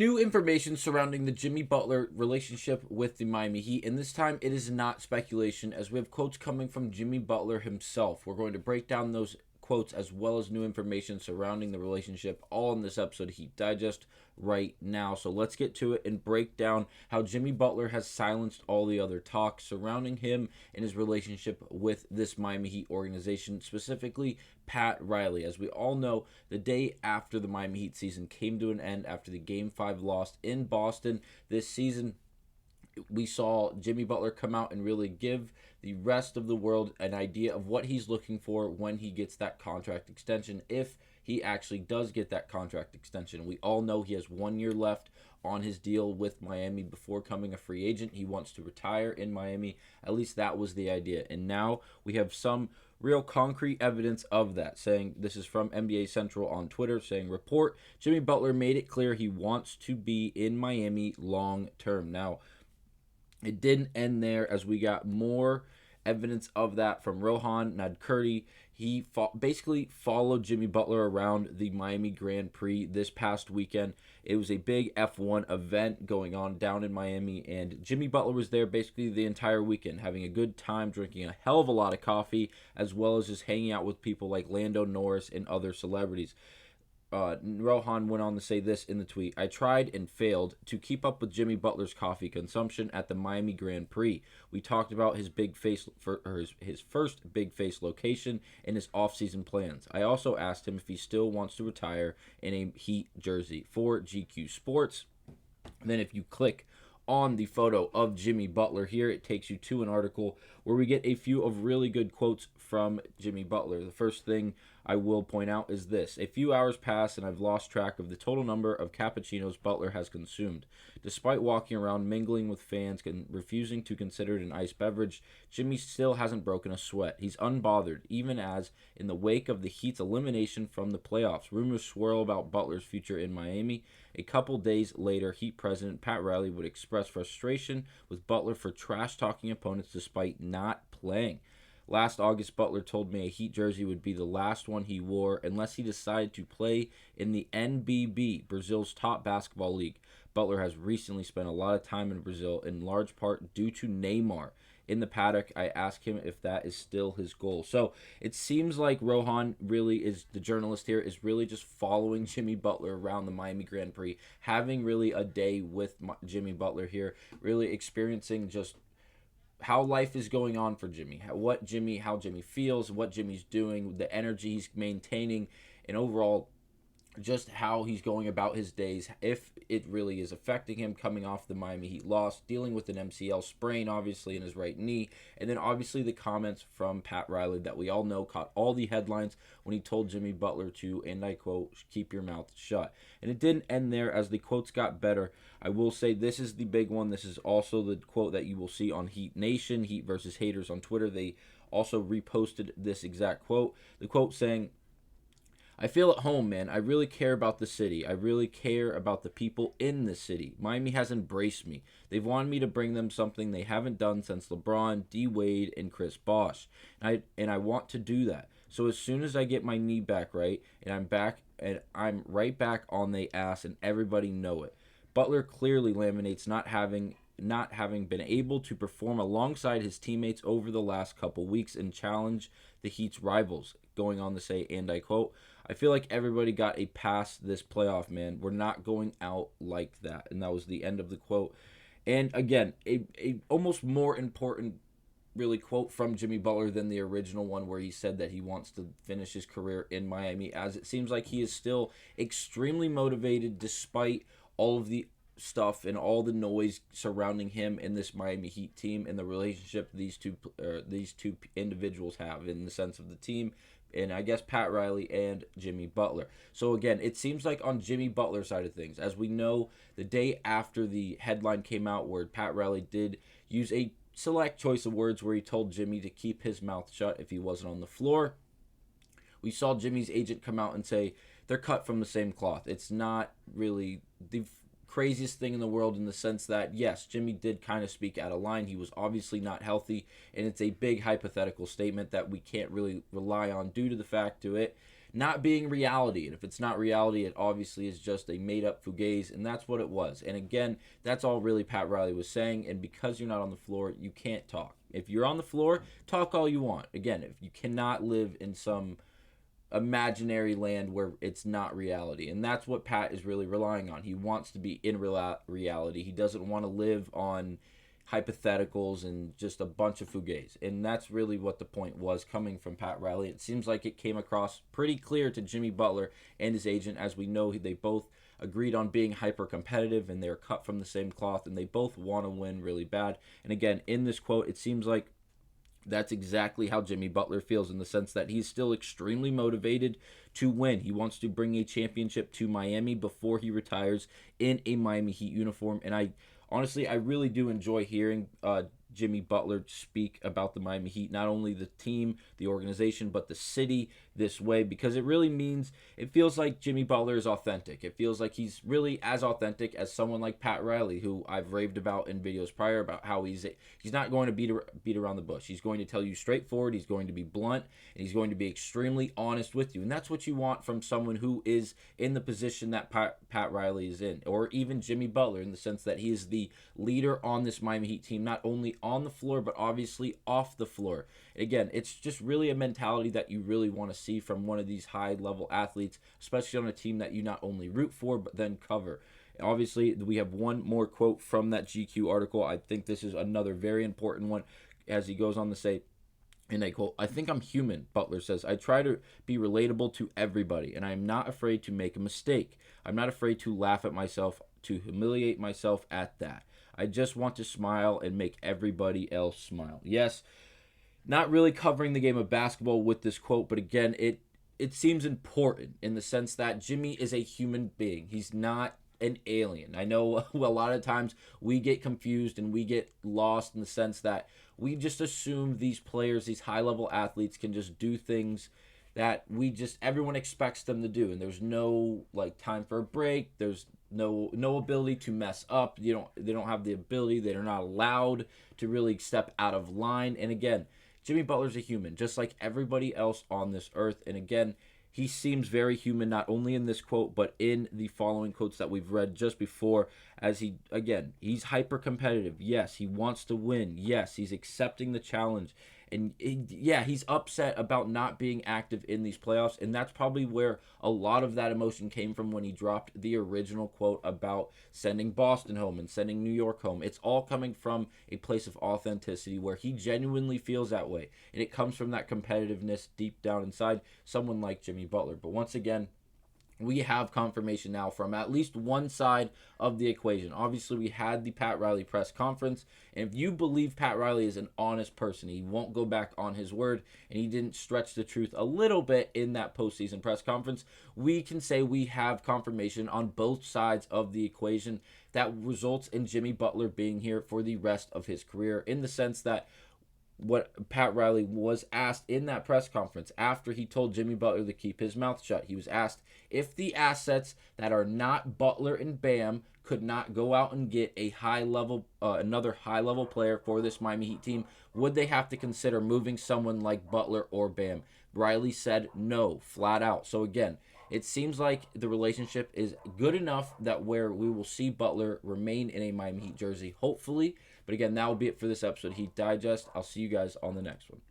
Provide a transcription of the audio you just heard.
new information surrounding the Jimmy Butler relationship with the Miami Heat, and this time it is not speculation, as we have quotes coming from Jimmy Butler himself. We're going to break down those quotes as well as new information surrounding the relationship all in this episode of Heat Digest right now. So let's get to it and break down how Jimmy Butler has silenced all the other talk surrounding him and his relationship with this Miami Heat organization, specifically Pat Riley. As we all know, the day after the Miami Heat season came to an end after the Game 5 loss in Boston this season, we saw Jimmy Butler come out and really give the rest of the world an idea of what he's looking for when he gets that contract extension, if he actually does get that contract extension. We all know he has 1 year left on his deal with Miami before becoming a free agent. He wants to retire in Miami. At least that was the idea. And now we have some real concrete evidence of that, saying, this is from NBA Central on Twitter, saying, report, Jimmy Butler made it clear he wants to be in Miami long term. Now, it didn't end there, as we got more evidence of that from Rohan Nadkurti. He basically followed Jimmy Butler around the Miami Grand Prix this past weekend. It was a big F1 event going on down in Miami, and Jimmy Butler was there basically the entire weekend, having a good time, drinking a hell of a lot of coffee, as well as just hanging out with people like Lando Norris and other celebrities. Rohan went on to say this in the tweet: I tried and failed to keep up with Jimmy Butler's coffee consumption at the Miami Grand Prix. We talked about his his first big face location and his offseason plans. I also asked him if he still wants to retire in a Heat jersey for GQ Sports. And then if you click on the photo of Jimmy Butler here, it takes you to an article where we get a few of really good quotes from Jimmy Butler. The first thing I will point out is this: a few hours pass and I've lost track of the total number of cappuccinos Butler has consumed. Despite walking around mingling with fans and refusing to consider it an iced beverage, Jimmy still hasn't broken a sweat. He's unbothered, even as, in the wake of the Heat's elimination from the playoffs, rumors swirl about Butler's future in Miami. A couple days later, Heat president Pat Riley would express frustration with Butler for trash-talking opponents despite not playing. Last August, Butler told me a Heat jersey would be the last one he wore unless he decided to play in the NBB, Brazil's top basketball league. Butler has recently spent a lot of time in Brazil, in large part due to Neymar. In the paddock, I asked him if that is still his goal. So it seems like Rohan really is, the journalist here, is really just following Jimmy Butler around the Miami Grand Prix, having really a day with Jimmy Butler here, really experiencing just how life is going on for Jimmy, how Jimmy feels, what Jimmy's doing, the energy he's maintaining, and overall just how he's going about his days, if it really is affecting him, coming off the Miami Heat loss, dealing with an MCL sprain, obviously, in his right knee, and then obviously the comments from Pat Riley that we all know caught all the headlines when he told Jimmy Butler to, and I quote, keep your mouth shut. And it didn't end there, as the quotes got better. I will say this is the big one. This is also the quote that you will see on Heat Nation, Heat versus Haters on Twitter. They also reposted this exact quote. The quote saying, I feel at home, man. I really care about the city. I really care about the people in the city. Miami has embraced me. They've wanted me to bring them something they haven't done since LeBron, D. Wade, and Chris Bosh. And I want to do that. So as soon as I get my knee back right, and I'm right back on the ass, and everybody know it. Butler clearly laminates not having been able to perform alongside his teammates over the last couple weeks and challenge the Heat's rivals, going on to say, and I quote, I feel like everybody got a pass this playoff, man. We're not going out like that. And that was the end of the quote. And again, a almost more important really quote from Jimmy Butler than the original one where he said that he wants to finish his career in Miami, as it seems like he is still extremely motivated despite all of the stuff and all the noise surrounding him and this Miami Heat team and the relationship these two individuals have in the sense of the team, and I guess Pat Riley and Jimmy Butler. So again, it seems like on Jimmy Butler's side of things, as we know, the day after the headline came out where Pat Riley did use a select choice of words where he told Jimmy to keep his mouth shut if he wasn't on the floor, we saw Jimmy's agent come out and say they're cut from the same cloth. It's not really the craziest thing in the world, in the sense that, yes, Jimmy did kind of speak out of line. He was obviously not healthy, and it's a big hypothetical statement that we can't really rely on due to the fact to it not being reality. And if it's not reality, it obviously is just a made up fugazi, and that's what it was. And again, that's all really Pat Riley was saying. And because you're not on the floor, you can't talk. If you're on the floor, talk all you want. Again, if you cannot live in some imaginary land where it's not reality. And that's what Pat is really relying on. He wants to be in reality. He doesn't want to live on hypotheticals and just a bunch of fugazi. And that's really what the point was coming from Pat Riley. It seems like it came across pretty clear to Jimmy Butler and his agent. As we know, they both agreed on being hyper competitive, and they're cut from the same cloth, and they both want to win really bad. And again, in this quote, it seems like that's exactly how Jimmy Butler feels, in the sense that he's still extremely motivated to win. He wants to bring a championship to Miami before he retires in a Miami Heat uniform. And I really do enjoy hearing Jimmy Butler speak about the Miami Heat, not only the team, the organization, but the city this way, because it really means, it feels like Jimmy Butler is authentic. It feels like he's really as authentic as someone like Pat Riley, who I've raved about in videos prior, about how he's not going to beat around the bush. He's going to tell you straightforward, he's going to be blunt, and he's going to be extremely honest with you. And that's what you want from someone who is in the position that Pat Riley is in, or even Jimmy Butler, in the sense that he is the leader on this Miami Heat team, not only on the floor, but obviously off the floor. Again, it's just really a mentality that you really want to see from one of these high-level athletes, especially on a team that you not only root for, but then cover. Obviously, we have one more quote from that GQ article. I think this is another very important one, as he goes on to say, and I quote, "I think I'm human," Butler says. "I try to be relatable to everybody, and I am not afraid to make a mistake. I'm not afraid to laugh at myself, to humiliate myself at that. I just want to smile and make everybody else smile." Yes, not really covering the game of basketball with this quote, but again, it seems important in the sense that Jimmy is a human being. He's not an alien. I know a lot of times we get confused and we get lost in the sense that we just assume these players, these high-level athletes, can just do things that everyone expects them to do, and there's no time for a break. There's no ability to mess up. They don't have the ability. They're not allowed to really step out of line. And again, Jimmy Butler's a human, just like everybody else on this earth. And again, he seems very human, not only in this quote, but in the following quotes that we've read just before, as he's hyper competitive. Yes, he wants to win. Yes, he's accepting the challenge. And he's upset about not being active in these playoffs, and that's probably where a lot of that emotion came from when he dropped the original quote about sending Boston home and sending New York home. It's all coming from a place of authenticity where he genuinely feels that way, and it comes from that competitiveness deep down inside someone like Jimmy Butler. But once again, we have confirmation now from at least one side of the equation. Obviously, we had the Pat Riley press conference, and if you believe Pat Riley is an honest person, he won't go back on his word, and he didn't stretch the truth a little bit in that postseason press conference, we can say we have confirmation on both sides of the equation that results in Jimmy Butler being here for the rest of his career, in the sense that what Pat Riley was asked in that press conference after he told Jimmy Butler to keep his mouth shut. He was asked if the assets that are not Butler and Bam could not go out and get a another high-level player for this Miami Heat team, would they have to consider moving someone like Butler or Bam? Riley said no, flat out. So again, it seems like the relationship is good enough that where we will see Butler remain in a Miami Heat jersey, hopefully. But again, that will be it for this episode, Heat Digest. I'll see you guys on the next one.